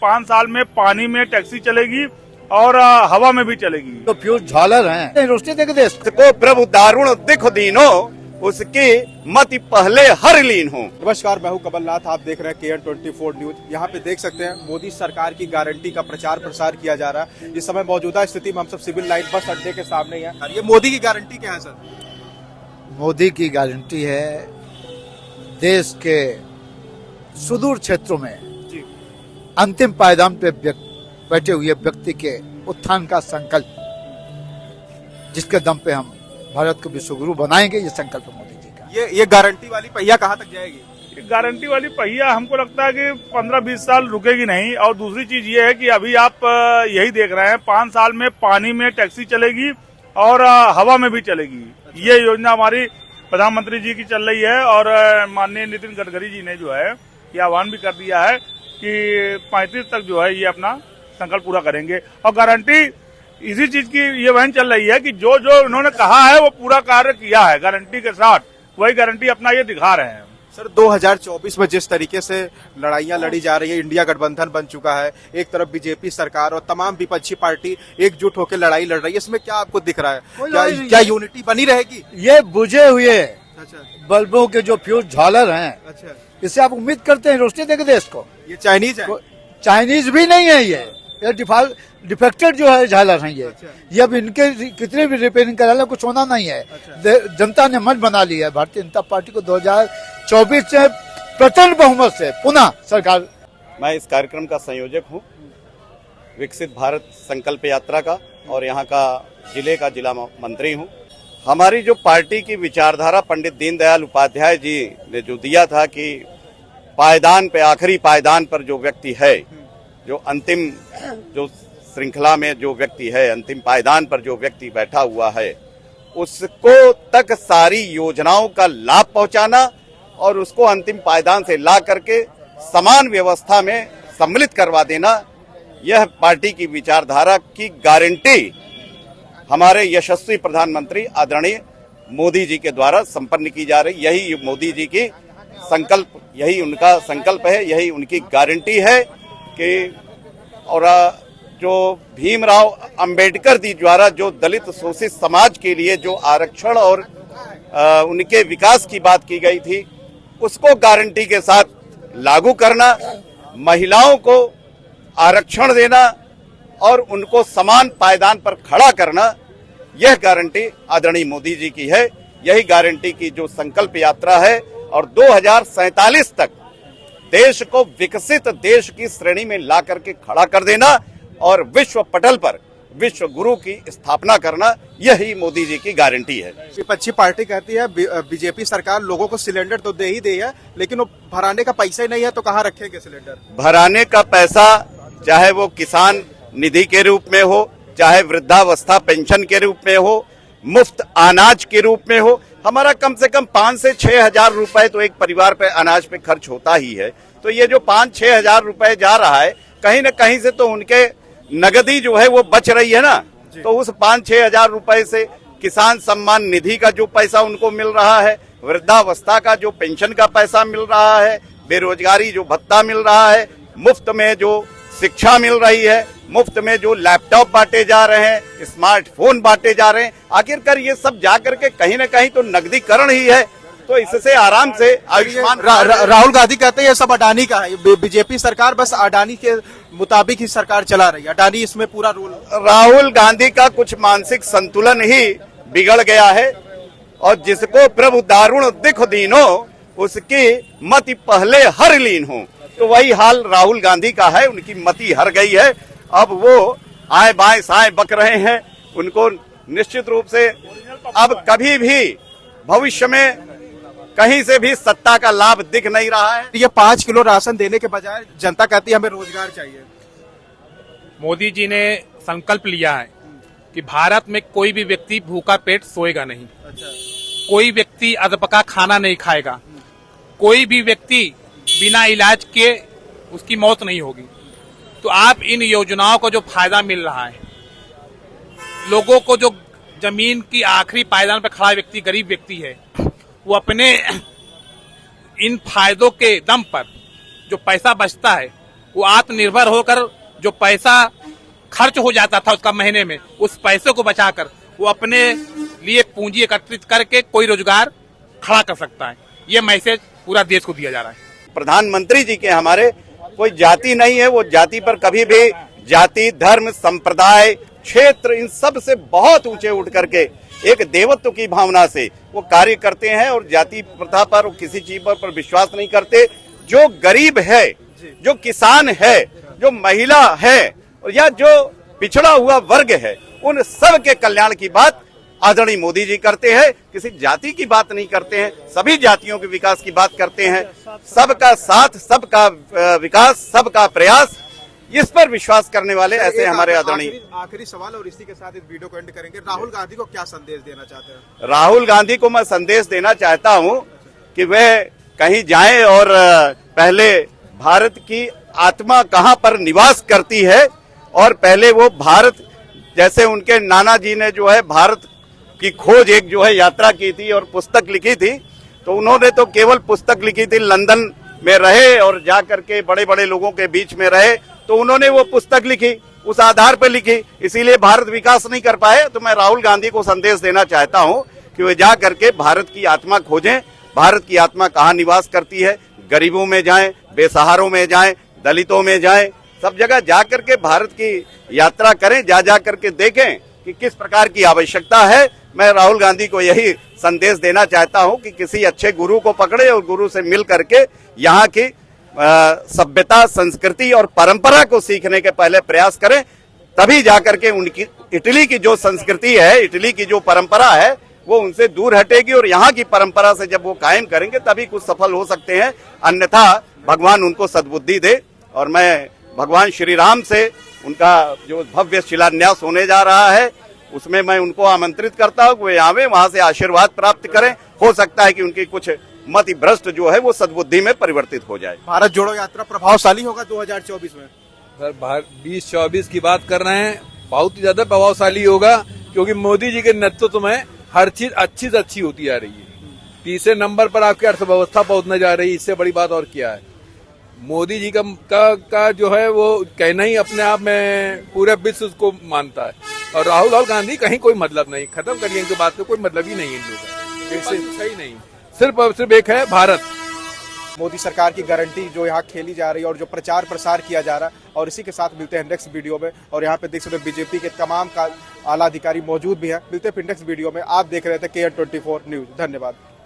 5 साल में पानी में टैक्सी चलेगी और हवा में भी चलेगी। तो फ्यूज झालर हैं रोशनी देख देश को प्रभु दारुण दिख दीनो, उसकी मति पहले हर लीन हो। नमस्कार, मैं हूं कमलनाथ, आप देख रहे हैं KN24 न्यूज। यहाँ पे देख सकते हैं मोदी सरकार की गारंटी का प्रचार प्रसार किया जा रहा है। इस समय मौजूदा स्थिति में हम सब सिविल लाइन बस अड्डे के सामने ही हैं। ये मोदी की गारंटी क्या है सर? मोदी की गारंटी है देश के सुदूर क्षेत्रों में जी। अंतिम पायदान पे बैठे हुए व्यक्ति के उत्थान का संकल्प, जिसके दम पे हम भारत को विश्वगुरु बनाएंगे। ये संकल्प मोदी जी का। ये गारंटी वाली पहिया कहाँ तक जाएगी? गारंटी वाली पहिया हमको लगता है कि 15-20 साल रुकेगी नहीं। और दूसरी चीज ये है कि अभी आप यही देख रहे हैं, 5 साल में पानी में टैक्सी चलेगी और हवा में भी चलेगी। ये योजना हमारी प्रधानमंत्री जी की चल रही है और माननीय नितिन गडकरी जी ने जो है ये आह्वान भी कर दिया है कि 35 तक जो है ये अपना संकल्प पूरा करेंगे। और गारंटी इसी चीज की ये वहन चल रही है कि जो जो उन्होंने कहा है वो पूरा कार्य किया है। गारंटी के साथ वही गारंटी अपना ये दिखा रहे हैं। सर 2024 में जिस तरीके से लड़ाइयां लड़ी जा रही है, इंडिया गठबंधन बन चुका है, एक तरफ बीजेपी सरकार और तमाम विपक्षी पार्टी एकजुट होकर लड़ाई लड़ रही है, इसमें क्या आपको दिख रहा है? क्या यूनिटी बनी रहेगी? ये बुझे हुए अच्छा बल्बों के जो फ्यूज झालर हैं, अच्छा, इससे आप उम्मीद करते हैं रोशनी देख देश को? ये चाइनीज है? चाइनीज भी नहीं है, ये डिफेक्टेड जो है झालर हैं ये। अच्छा। ये अब इनके कितने भी रिपेयरिंग करा लो कुछ होना नहीं है। अच्छा। जनता ने मन बना लिया है भारतीय जनता पार्टी को 2024 से प्रचंड बहुमत से पुनः सरकार। मैं इस कार्यक्रम का संयोजक हूँ, विकसित भारत संकल्प यात्रा का, और यहाँ का जिले का जिला मंत्री हूँ। हमारी जो पार्टी की विचारधारा पंडित दीनदयाल उपाध्याय जी ने जो दिया था कि पायदान पे, आखिरी पायदान पर जो व्यक्ति है, जो अंतिम जो श्रृंखला में जो व्यक्ति है, अंतिम पायदान पर जो व्यक्ति बैठा हुआ है, उसको तक सारी योजनाओं का लाभ पहुंचाना और उसको अंतिम पायदान से ला करके समान व्यवस्था में सम्मिलित करवा देना, यह पार्टी की विचारधारा की गारंटी हमारे यशस्वी प्रधानमंत्री आदरणीय मोदी जी के द्वारा संपन्न की जा रही। यही मोदी जी की संकल्प, यही उनका संकल्प है, यही उनकी गारंटी है कि और जो भीमराव अंबेडकर जी द्वारा जो दलित शोषित समाज के लिए जो आरक्षण और उनके विकास की बात की गई थी, उसको गारंटी के साथ लागू करना, महिलाओं को आरक्षण देना और उनको समान पायदान पर खड़ा करना, यह गारंटी आदरणीय मोदी जी की है। यही गारंटी की जो संकल्प यात्रा है और 2047 तक देश को विकसित देश की श्रेणी में ला करके खड़ा कर देना और विश्व पटल पर विश्व गुरु की स्थापना करना, यही मोदी जी की गारंटी है। विपक्षी पार्टी कहती है बीजेपी सरकार लोगों को सिलेंडर तो दे ही दे है, लेकिन वो भराने का पैसा ही नहीं है, तो कहाँ रखेंगे सिलेंडर? भराने का पैसा चाहे वो किसान निधि के रूप में हो, चाहे वृद्धावस्था पेंशन के रूप में हो, मुफ्त अनाज के रूप में हो, हमारा कम से कम 5 से 6 हजार रुपए तो एक परिवार पे अनाज पे खर्च होता ही है। तो ये जो 5-6 हजार रुपए जा रहा है, कहीं न कहीं से तो उनके नगदी जो है वो बच रही है ना। तो उस 5-6 हजार रुपए से किसान सम्मान निधि का जो पैसा उनको मिल रहा है, वृद्धावस्था का जो पेंशन का पैसा मिल रहा है, बेरोजगारी जो भत्ता मिल रहा है, मुफ्त में जो शिक्षा मिल रही है, मुफ्त में जो लैपटॉप बांटे जा रहे हैं, स्मार्टफोन बांटे जा रहे हैं, आखिरकार ये सब जाकर के कहीं न कहीं तो नकदीकरण ही है। तो इससे आराम से आयुष्मान राहुल गांधी कहते हैं ये सब अडानी का है, बीजेपी सरकार बस अडानी के मुताबिक ही सरकार चला रही है, अडानी इसमें पूरा रोल। राहुल गांधी का कुछ मानसिक संतुलन ही बिगड़ गया है और जिसको प्रभु दारुण दिख दीनो, उसकी मति पहले हर लीन हो। तो वही हाल राहुल गांधी का है, उनकी मति हर गई है। अब वो आए बाएं साएं बक रहे हैं। उनको निश्चित रूप से अब कभी भी भविष्य में कहीं से भी सत्ता का लाभ दिख नहीं रहा है। ये 5 किलो राशन देने के बजाय जनता कहती है हमें रोजगार चाहिए। मोदी जी ने संकल्प लिया है कि भारत में कोई भी व्यक्ति भूखा पेट सोएगा नहीं। अच्छा। कोई व्यक्ति अधपका खाना नहीं खाएगा, कोई भी व्यक्ति बिना इलाज के उसकी मौत नहीं होगी। तो आप इन योजनाओं को जो फायदा मिल रहा है, लोगों को जो जमीन की आखिरी पायदान पर खड़ा व्यक्ति, गरीब व्यक्ति है, वो अपने इन फायदों के दम पर जो पैसा बचता है वो आत्मनिर्भर होकर जो पैसा खर्च हो जाता था उसका महीने में, उस पैसे को बचाकर वो अपने लिए पूंजी एकत्रित करके कोई रोजगार खड़ा कर सकता है। ये मैसेज पूरा देश को दिया जा रहा है। प्रधानमंत्री जी के हमारे कोई जाति नहीं है, वो जाति पर कभी भी जाति, धर्म, संप्रदाय, क्षेत्र, इन सब से बहुत ऊंचे उठ करके एक देवत्व की भावना से वो कार्य करते हैं और जाति प्रथा पर किसी चीज पर विश्वास नहीं करते। जो गरीब है, जो किसान है, जो महिला है या जो पिछड़ा हुआ वर्ग है, उन सब के कल्याण की बात आदरणीय मोदी जी करते हैं। किसी जाति की बात नहीं करते हैं, सभी जातियों के विकास की बात करते हैं। सबका साथ, सबका विकास, सबका प्रयास, इस पर विश्वास करने वाले ऐसे हमारे आदरणीय। आखिरी सवाल और इसी के साथ इस वीडियो को एंड करेंगे। राहुल गांधी को क्या संदेश देना चाहते हैं? राहुल गांधी को मैं संदेश देना चाहता हूं कि वे कहीं जाएं और पहले भारत की आत्मा कहां पर निवास करती है और पहले वो भारत, जैसे उनके नाना जी ने जो है भारत की खोज एक जो है यात्रा की थी और पुस्तक लिखी थी, तो उन्होंने तो केवल पुस्तक लिखी थी, लंदन में रहे और जा करके बड़े बड़े लोगों के बीच में रहे, तो उन्होंने वो पुस्तक लिखी, उस आधार पर लिखी, इसीलिए भारत विकास नहीं कर पाए। तो मैं राहुल गांधी को संदेश देना चाहता हूं कि वे जा करके भारत की आत्मा खोजें। भारत की आत्मा कहाँ निवास करती है, गरीबों में जाएं, बेसहारों में जाएं, दलितों में जाएं, सब जगह जा करके भारत की यात्रा करें, जा करके देखें कि किस प्रकार की आवश्यकता है। मैं राहुल गांधी को यही संदेश देना चाहता हूं कि किसी अच्छे गुरु को पकड़े और गुरु से मिल करके यहाँ की सभ्यता, संस्कृति और परंपरा को सीखने के पहले प्रयास करें, तभी जाकर के उनकी इटली की जो संस्कृति है, इटली की जो परंपरा है, वो उनसे दूर हटेगी और यहाँ की परंपरा से जब वो कायम करेंगे तभी कुछ सफल हो सकते हैं। अन्यथा भगवान उनको सद्बुद्धि दे। और मैं भगवान श्री राम से उनका जो भव्य शिलान्यास होने जा रहा है, उसमें मैं उनको आमंत्रित करता हूँ कि वे आवे, वहां से आशीर्वाद प्राप्त करें। हो सकता है कि उनकी कुछ मति भ्रष्ट जो है वो सद्बुद्धि में परिवर्तित हो जाए। भारत जोड़ो यात्रा प्रभावशाली होगा 2024 में? सर 2024 की बात कर रहे हैं, बहुत ही ज्यादा प्रभावशाली होगा, क्योंकि मोदी जी के नेतृत्व में हर चीज अच्छी से अच्छी होती जा रही है। तीसरे नंबर पर आपकी अर्थव्यवस्था पहुंचने जा रही है, इससे बड़ी बात और क्या है। मोदी जी का जो है वो कहना ही अपने आप में पूरे विश्व को मानता है। और राहुल गांधी कहीं कोई मतलब नहीं, खत्म करिए इनकी बात को, कोई मतलब ही नहीं है इन लोगों का, सही नहीं, सिर्फ और सिर्फ एक है भारत। मोदी सरकार की गारंटी जो यहाँ खेली जा रही है और जो प्रचार प्रसार किया जा रहा है। और इसी के साथ मिलते हैं नेक्स्ट वीडियो में। और यहाँ पे देख सकते हैं बीजेपी के तमाम आला अधिकारी मौजूद भी हैं। मिलते हैं नेक्स्ट वीडियो में। आप देख रहे थे KN24 न्यूज। धन्यवाद।